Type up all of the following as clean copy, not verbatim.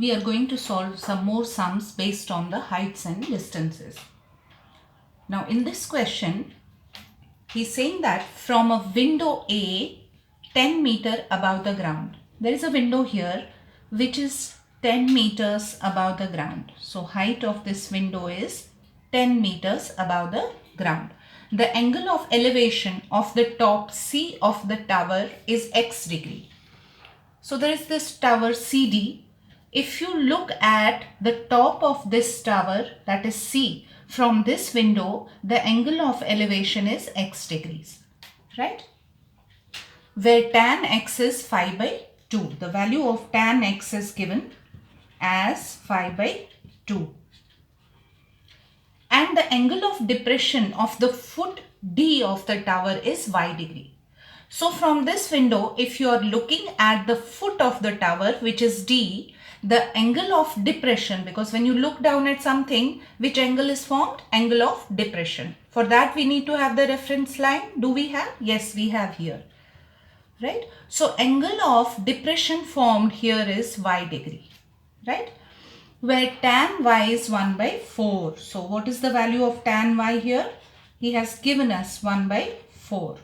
we are going to solve some more sums based on the heights and distances. Now in this question, he's saying that from a window A 10 meter above the ground. There is a window here which is 10 meters above the ground. So height of this window is 10 meters above the ground. The angle of elevation of the top C of the tower is x degree. So there is this tower CD. If you look at the top of this tower, that is C, from this window, the angle of elevation is x degrees, right? Where tan x is 5 by 2. The value of tan x is given as 5 by 2. And the angle of depression of the foot D of the tower is y degree. So from this window, if you are looking at the foot of the tower, which is D, the angle of depression, because when you look down at something, which angle is formed? Angle of depression. For that, we need to have the reference line. Do we have? Yes, we have here. Right? So angle of depression formed here is y degree. Right? Where tan y is 1 by 4. So what is the value of tan y here? He has given us 1 by 4.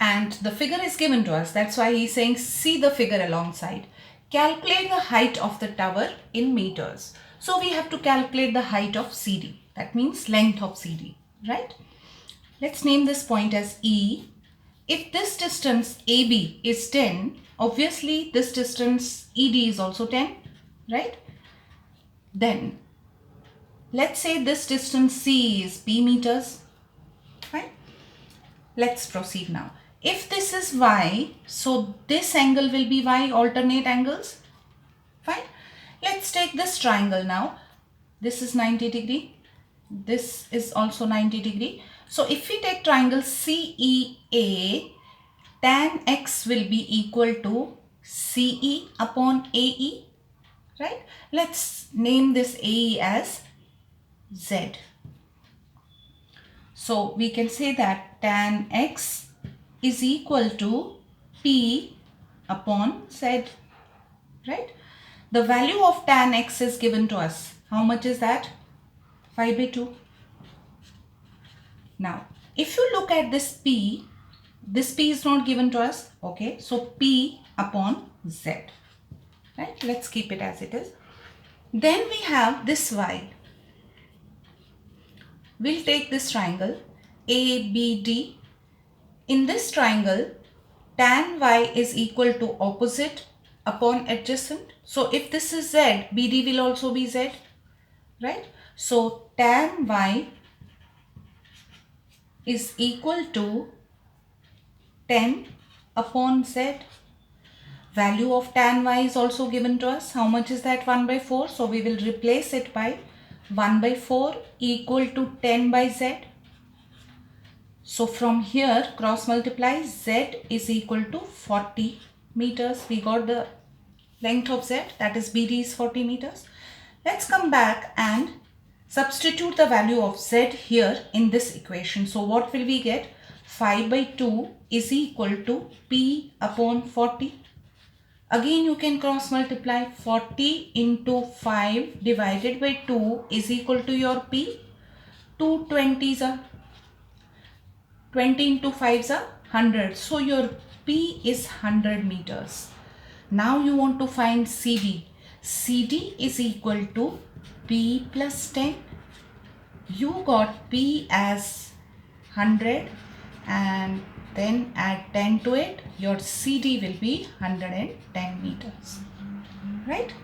And the figure is given to us. That's why he's saying see the figure alongside. Calculate the height of the tower in meters. So we have to calculate the height of CD. That means length of CD. Right? Let's name this point as E. If this distance AB is 10, obviously this distance ED is also 10. Right? Then let's say this distance C is P meters. Fine. Let's proceed now. If this is Y, so this angle will be Y, alternate angles. Fine. Let's take this triangle now. This is 90 degree. This is also 90 degree. So if we take triangle CEA, tan X will be equal to CE upon AE. Right? Let's name this AE as Z. So we can say that tan X is equal to P upon Z. Right? The value of tan X is given to us. How much is that? 5 by 2. Now, if you look at this P is not given to us. Okay. So P upon Z. Right? Let's keep it as it is. Then we have this Y. We'll take this triangle ABD. In this triangle, tan Y is equal to opposite upon adjacent. So if this is Z, BD will also be Z. Right? So tan Y is equal to 10 upon Z. Value of tan y is also given to us. How much is that? 1 by 4. So we will replace it by 1 by 4 equal to 10 by Z. So from here cross multiply, Z is equal to 40 meters. We got the length of Z, that is BD is 40 meters. Let's come back and substitute the value of Z here in this equation. So what will we get? 5 by 2 is equal to P upon 40. Again you can cross multiply. 40 into 5 divided by 2 is equal to your P. 2 20s are 20 into 5s are 100. So your P is 100 meters. Now you want to find CD. CD is equal to P plus 10. You got P as 100 and then add 10 to it. Your CD will be 110 meters. Right?